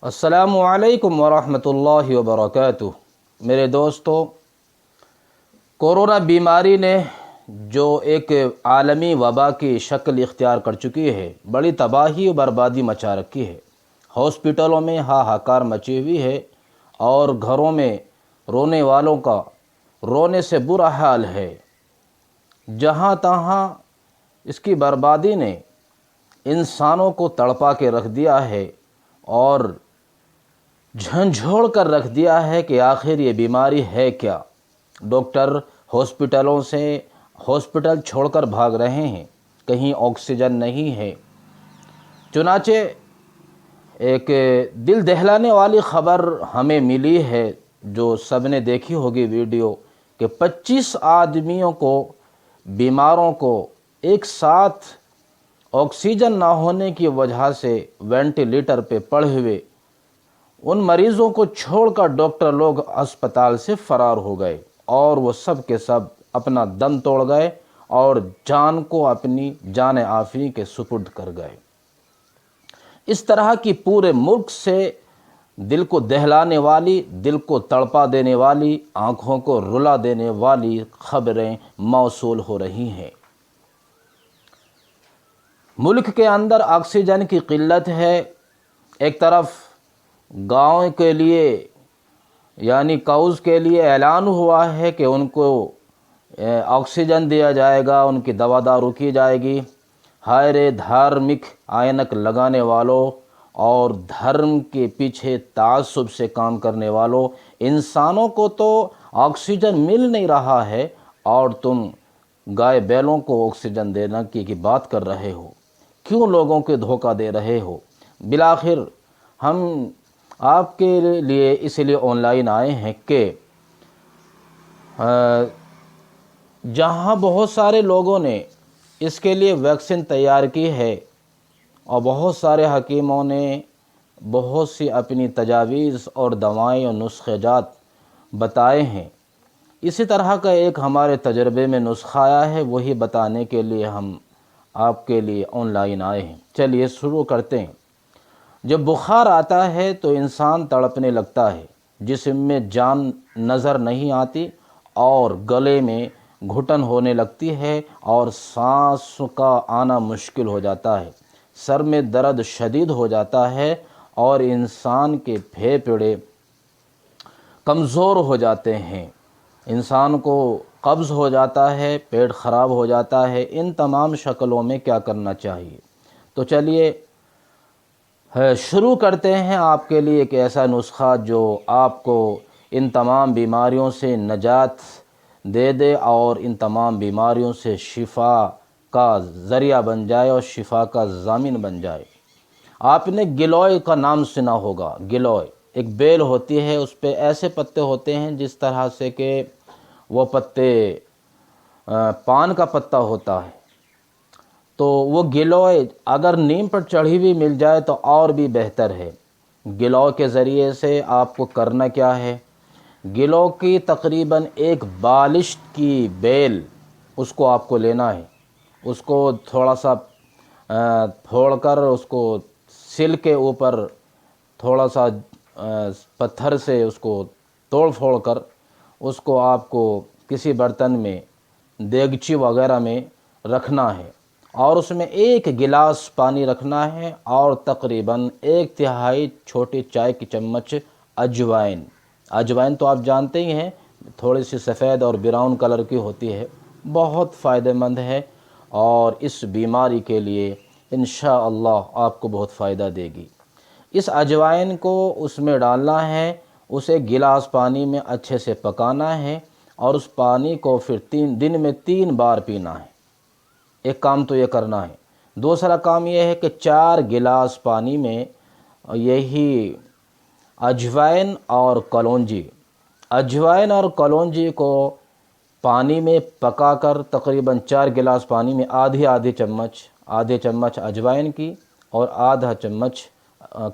السلام علیکم ورحمۃ اللہ وبرکاتہ۔ میرے دوستو، کورونا بیماری نے جو ایک عالمی وبا کی شکل اختیار کر چکی ہے، بڑی تباہی و بربادی مچا رکھی ہے۔ ہاسپٹلوں میں ہاہاکار مچی ہوئی ہے اور گھروں میں رونے والوں کا رونے سے برا حال ہے۔ جہاں تہاں اس کی بربادی نے انسانوں کو تڑپا کے رکھ دیا ہے اور جھنجھوڑ کر رکھ دیا ہے کہ آخر یہ بیماری ہے کیا۔ ڈاکٹر ہاسپٹل چھوڑ کر بھاگ رہے ہیں، کہیں آکسیجن نہیں ہے۔ چنانچہ ایک دل دہلانے والی خبر ہمیں ملی ہے، جو سب نے دیکھی ہوگی ویڈیو، کہ 25 آدمیوں کو، بیماروں کو ایک ساتھ آکسیجن نہ ہونے کی وجہ سے وینٹیلیٹر پہ پڑے ہوئے ان مریضوں کو چھوڑ کر ڈاکٹر لوگ اسپتال سے فرار ہو گئے اور وہ سب کے سب اپنا دم توڑ گئے اور جان کو اپنی جان عافی کے سپرد کر گئے۔ اس طرح کی پورے ملک سے دل کو دہلانے والی، دل کو تڑپا دینے والی، آنکھوں کو رلا دینے والی خبریں موصول ہو رہی ہیں۔ ملک کے اندر آکسیجن کی قلت ہے۔ ایک طرف گاؤں کے لیے یعنی کاؤز کے لیے اعلان ہوا ہے کہ ان کو آکسیجن دیا جائے گا، ان کی دوا دارو کی جائے گی۔ ہائے رے دھارمک آئینک لگانے والوں اور دھرم کے پیچھے تعصب سے کام کرنے والوں، انسانوں کو تو آکسیجن مل نہیں رہا ہے اور تم گائے بیلوں کو آکسیجن دینا کی بات کر رہے ہو۔ کیوں لوگوں کو دھوکہ دے رہے ہو؟ بالآخر ہم آپ کے لیے اس لیے آن لائن آئے ہیں کہ جہاں بہت سارے لوگوں نے اس کے لیے ویکسین تیار کی ہے اور بہت سارے حکیموں نے بہت سی اپنی تجاویز اور دوائیں اور نسخے جات بتائے ہیں، اسی طرح کا ایک ہمارے تجربے میں نسخہ آیا ہے، وہی بتانے کے لیے ہم آپ کے لیے آن لائن آئے ہیں۔ چلیے شروع کرتے ہیں۔ جب بخار آتا ہے تو انسان تڑپنے لگتا ہے، جسم میں جان نظر نہیں آتی اور گلے میں گھٹن ہونے لگتی ہے اور سانس کا آنا مشکل ہو جاتا ہے، سر میں درد شدید ہو جاتا ہے اور انسان کے پھیپھڑے کمزور ہو جاتے ہیں، انسان کو قبض ہو جاتا ہے، پیٹ خراب ہو جاتا ہے۔ ان تمام شکلوں میں کیا کرنا چاہیے؟ تو چلیے شروع کرتے ہیں آپ کے لیے ایک ایسا نسخہ جو آپ کو ان تمام بیماریوں سے نجات دے دے اور ان تمام بیماریوں سے شفا کا ذریعہ بن جائے اور شفا کا ضامن بن جائے۔ آپ نے گلوئے کا نام سنا ہوگا۔ گلوئے ایک بیل ہوتی ہے، اس پہ ایسے پتے ہوتے ہیں جس طرح سے کہ وہ پتے پان کا پتا ہوتا ہے، تو وہ گلوئے اگر نیم پر چڑھی ہوئی مل جائے تو اور بھی بہتر ہے۔ گلو کے ذریعے سے آپ کو کرنا کیا ہے؟ گلو کی تقریباً ایک بالشت کی بیل، اس کو آپ کو لینا ہے، اس کو تھوڑا سا پھوڑ کر اس کو سل کے اوپر تھوڑا سا پتھر سے اس کو توڑ پھوڑ کر اس کو آپ کو کسی برتن میں، دیگچی وغیرہ میں رکھنا ہے اور اس میں 1 گلاس پانی رکھنا ہے اور تقریباً 1/3 چھوٹی چائے کی چمچ اجوائن۔ اجوائن تو آپ جانتے ہی ہیں، تھوڑی سی سفید اور براؤن کلر کی ہوتی ہے، بہت فائدہ مند ہے اور اس بیماری کے لیے انشاءاللہ آپ کو بہت فائدہ دے گی۔ اس اجوائن کو اس میں ڈالنا ہے، اسے گلاس پانی میں اچھے سے پکانا ہے اور اس پانی کو پھر دن میں 3 بار پینا ہے۔ ایک کام تو یہ کرنا ہے۔ دوسرا کام یہ ہے کہ 4 گلاس پانی میں یہی اجوائن اور کلونجی کو پانی میں پکا کر تقریباً 4 گلاس پانی میں آدھی چمچ اجوائن کی اور آدھا چمچ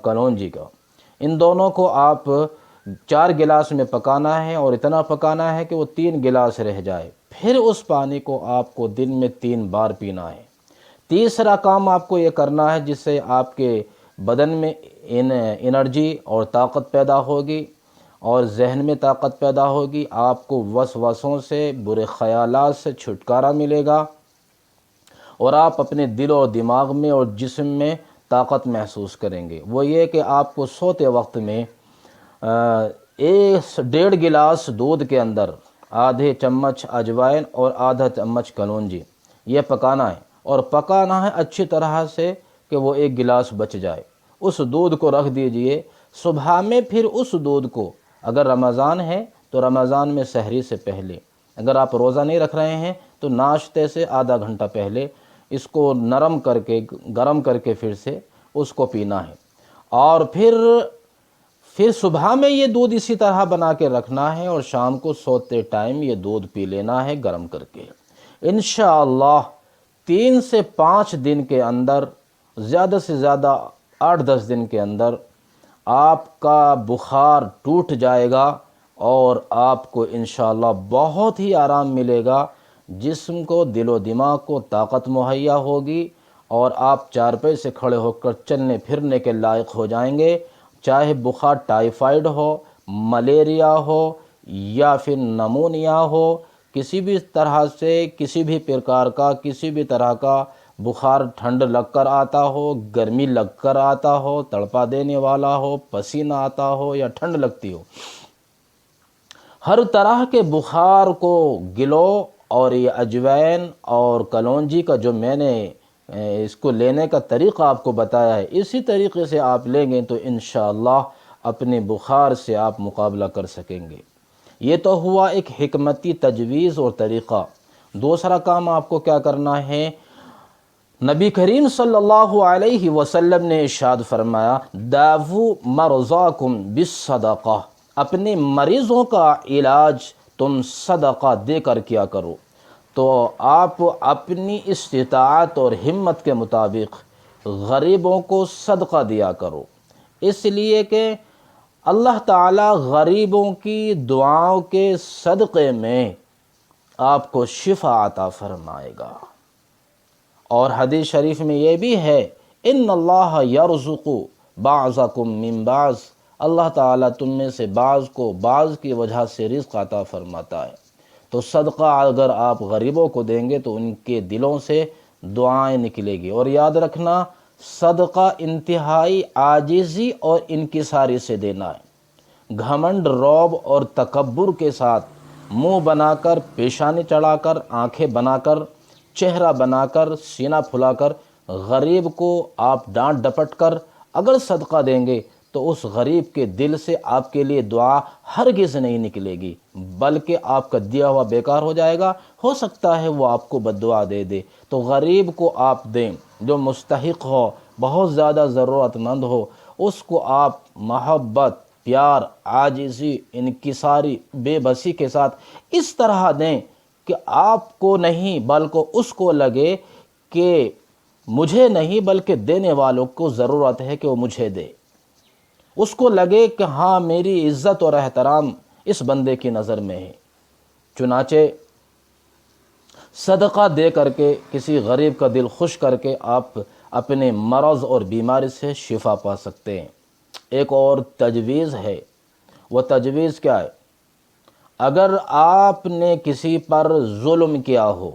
کلونجی کا، ان دونوں کو آپ 4 گلاس میں پکانا ہے اور اتنا پکانا ہے کہ وہ 3 گلاس رہ جائے، پھر اس پانی کو آپ کو دن میں 3 بار پینا ہے۔ تیسرا کام آپ کو یہ کرنا ہے جس سے آپ کے بدن میں انرجی اور طاقت پیدا ہوگی اور ذہن میں طاقت پیدا ہوگی، آپ کو وسوسوں سے، برے خیالات سے چھٹکارا ملے گا، اور آپ اپنے دل اور دماغ میں اور جسم میں طاقت محسوس کریں گے۔ وہ یہ کہ آپ کو سوتے وقت میں 1.5 گلاس دودھ کے اندر آدھے چمچ اجوائن اور آدھا چمچ کلونجی یہ پکانا ہے، اور پکانا ہے اچھی طرح سے کہ وہ 1 گلاس بچ جائے۔ اس دودھ کو رکھ دیجئے، صبح میں پھر اس دودھ کو، اگر رمضان ہے تو رمضان میں سحری سے پہلے، اگر آپ روزہ نہیں رکھ رہے ہیں تو ناشتے سے آدھا گھنٹہ پہلے اس کو نرم کر کے، گرم کر کے پھر سے اس کو پینا ہے، اور پھر صبح میں یہ دودھ اسی طرح بنا کے رکھنا ہے، اور شام کو سوتے ٹائم یہ دودھ پی لینا ہے گرم کر کے۔ انشاءاللہ 3 سے 5 دن کے اندر، زیادہ سے زیادہ 8-10 دن کے اندر آپ کا بخار ٹوٹ جائے گا، اور آپ کو انشاءاللہ بہت ہی آرام ملے گا، جسم کو، دل و دماغ کو طاقت مہیا ہوگی، اور آپ چارپائی سے کھڑے ہو کر چلنے پھرنے کے لائق ہو جائیں گے، چاہے بخار ٹائیفائیڈ ہو، ملیریا ہو یا پھر نمونیا ہو، کسی بھی طرح سے، کسی بھی پرکار کا، کسی بھی طرح کا بخار ٹھنڈ لگ کر آتا ہو، گرمی لگ کر آتا ہو، تڑپا دینے والا ہو، پسینہ آتا ہو یا ٹھنڈ لگتی ہو، ہر طرح کے بخار کو گلو، اور یہ اجوائن اور کلونجی کا جو میں نے اس کو لینے کا طریقہ آپ کو بتایا ہے، اسی طریقے سے آپ لیں گے تو انشاءاللہ اپنے بخار سے آپ مقابلہ کر سکیں گے۔ یہ تو ہوا ایک حکمتی تجویز اور طریقہ۔ دوسرا کام آپ کو کیا کرنا ہے؟ نبی کریم صلی اللہ علیہ وسلم نے ارشاد فرمایا، داووا مرضاکم بالصدقہ، اپنے مریضوں کا علاج تم صدقہ دے کر کیا کرو۔ تو آپ اپنی استطاعت اور ہمت کے مطابق غریبوں کو صدقہ دیا کرو، اس لیے کہ اللہ تعالی غریبوں کی دعاؤں کے صدقے میں آپ کو شفا عطا فرمائے گا۔ اور حدیث شریف میں یہ بھی ہے، ان اللہ یرزق بعضکم من بعض، اللہ تعالیٰ تم میں سے بعض کو بعض کی وجہ سے رزق عطا فرماتا ہے۔ تو صدقہ اگر آپ غریبوں کو دیں گے تو ان کے دلوں سے دعائیں نکلے گی۔ اور یاد رکھنا، صدقہ انتہائی عاجزی اور انکساری سے دینا ہے۔ گھمنڈ، روب اور تکبر کے ساتھ منہ بنا کر، پیشانی چڑھا کر، آنکھیں بنا کر، چہرہ بنا کر، سینہ پھلا کر غریب کو آپ ڈانٹ ڈپٹ کر اگر صدقہ دیں گے تو اس غریب کے دل سے آپ کے لیے دعا ہرگز نہیں نکلے گی، بلکہ آپ کا دیا ہوا بیکار ہو جائے گا۔ ہو سکتا ہے وہ آپ کو بد دعا دے دے۔ تو غریب کو آپ دیں، جو مستحق ہو، بہت زیادہ ضرورت مند ہو، اس کو آپ محبت، پیار، عاجزی، انکساری، بے بسی کے ساتھ اس طرح دیں کہ آپ کو نہیں بلکہ اس کو لگے کہ مجھے نہیں بلکہ دینے والوں کو ضرورت ہے کہ وہ مجھے دے، اس کو لگے کہ ہاں میری عزت اور احترام اس بندے کی نظر میں ہے۔ چنانچہ صدقہ دے کر کے کسی غریب کا دل خوش کر کے آپ اپنے مرض اور بیماری سے شفا پا سکتے ہیں۔ ایک اور تجویز ہے، وہ تجویز کیا ہے؟ اگر آپ نے کسی پر ظلم کیا ہو،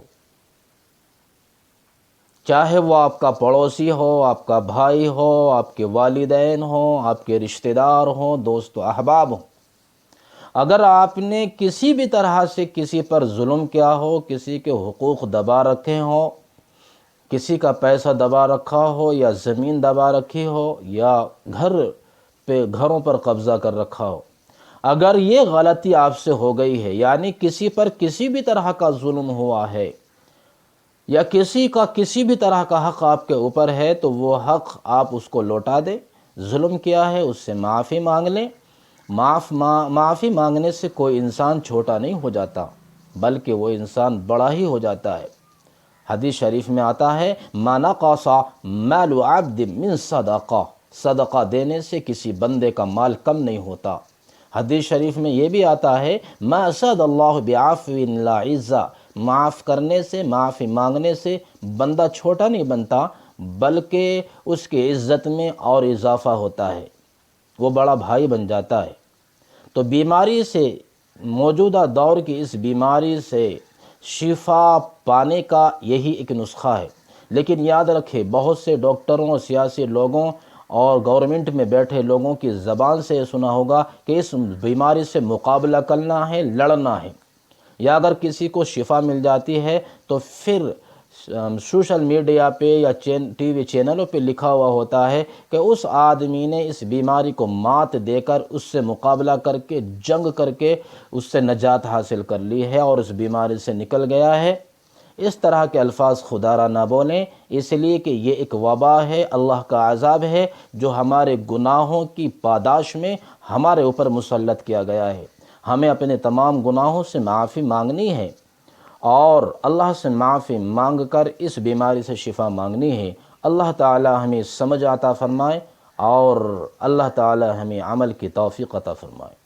چاہے وہ آپ کا پڑوسی ہو، آپ کا بھائی ہو، آپ کے والدین ہوں، آپ کے رشتہ دار ہوں، دوست و احباب ہوں، اگر آپ نے کسی بھی طرح سے کسی پر ظلم کیا ہو، کسی کے حقوق دبا رکھے ہوں، کسی کا پیسہ دبا رکھا ہو، یا زمین دبا رکھی ہو، یا گھروں پر قبضہ کر رکھا ہو، اگر یہ غلطی آپ سے ہو گئی ہے، یعنی کسی پر کسی بھی طرح کا ظلم ہوا ہے، یا کسی کا کسی بھی طرح کا حق آپ کے اوپر ہے، تو وہ حق آپ اس کو لوٹا دیں۔ ظلم کیا ہے اس سے معافی مانگ لیں۔ معافی مانگنے سے کوئی انسان چھوٹا نہیں ہو جاتا، بلکہ وہ انسان بڑا ہی ہو جاتا ہے۔ حدیث شریف میں آتا ہے، ما نقص مال عبد من صدقہ، صدقہ دینے سے کسی بندے کا مال کم نہیں ہوتا۔ حدیث شریف میں یہ بھی آتا ہے، ما اسد اللہ بعفو لا عزا، معاف کرنے سے، معافی مانگنے سے بندہ چھوٹا نہیں بنتا، بلکہ اس کی عزت میں اور اضافہ ہوتا ہے، وہ بڑا بھائی بن جاتا ہے۔ تو بیماری سے، موجودہ دور کی اس بیماری سے شفا پانے کا یہی ایک نسخہ ہے۔ لیکن یاد رکھے، بہت سے ڈاکٹروں، سیاسی لوگوں اور گورنمنٹ میں بیٹھے لوگوں کی زبان سے یہ سنا ہوگا کہ اس بیماری سے مقابلہ کرنا ہے، لڑنا ہے، یا اگر کسی کو شفا مل جاتی ہے تو پھر سوشل میڈیا پہ یا ٹی وی چینلوں پہ لکھا ہوا ہوتا ہے کہ اس آدمی نے اس بیماری کو مات دے کر، اس سے مقابلہ کر کے، جنگ کر کے اس سے نجات حاصل کر لی ہے اور اس بیماری سے نکل گیا ہے۔ اس طرح کے الفاظ خدا را نہ بولیں، اس لیے کہ یہ ایک وبا ہے، اللہ کا عذاب ہے جو ہمارے گناہوں کی پاداش میں ہمارے اوپر مسلط کیا گیا ہے۔ ہمیں اپنے تمام گناہوں سے معافی مانگنی ہے اور اللہ سے معافی مانگ کر اس بیماری سے شفا مانگنی ہے۔ اللہ تعالی ہمیں سمجھ عطا فرمائے اور اللہ تعالی ہمیں عمل کی توفیق عطا فرمائے۔